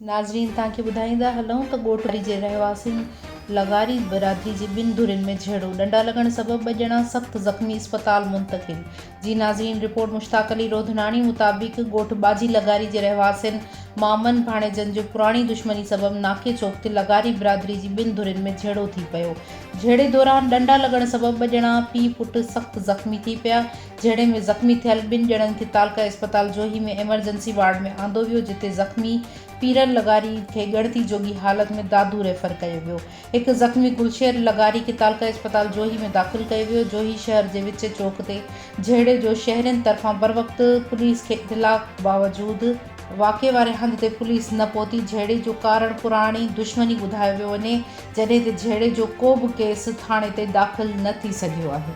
नाज़रीन तव्हांखे ॿुधाईंदा हलूं त ॻोठरी जे रहवासी लगारी बिरादरी जी ॿिनि धुरियुनि में झेड़ो, डंडा लॻण सबबि ॿ ॼणा सख़्त ज़ख़्मी अस्पताल मुंतक़िल। जी नाज़रीन, रिपोर्ट मुश्ताक अली रोधनाणी मुताबिक़ ॻोठ बाजी लगारी जे रहवासियुनि मामनि भाणेजनि जो पुराणी दुश्मनी सबबि नाके चौक ते लगारी बिरादरी जी ॿिनि धुरियुनि में झेड़ो थी पियो। झेड़े दौरान डंडा लॻण सबबि ॿ ॼणा पीउ पुटु सख़्त ज़ख़्मी थी पिया। झेड़े में ज़ख़्मी थियल ॿिनि ॼणनि खे तालका अस्पताल जोही में एमरजेंसी वार्ड में आंदो वियो, जिते ज़ख़्मी पीरल लगारी खे ॻणती जोगी हालत में दादू रेफर कयो वियो। एक ज़ख़्मी गुलशेर लगारी खे तालका अस्पताल जोही में दाख़िल कयो वियो। जोही शहर जे विच चौक ते झेड़े जो शहरियुनि तरफ़ां बर वक़्त पुलिस खे इतलाह बावजूदि वाक़े वारे हंध ते पुलिस न पहुती। झेड़े जो कारण पुराणी दुश्मनी ॿुधायो वियो वञे, जॾहिं त झेड़े जो को बि केस थाणे ते दाख़िल न थी सघियो आहे।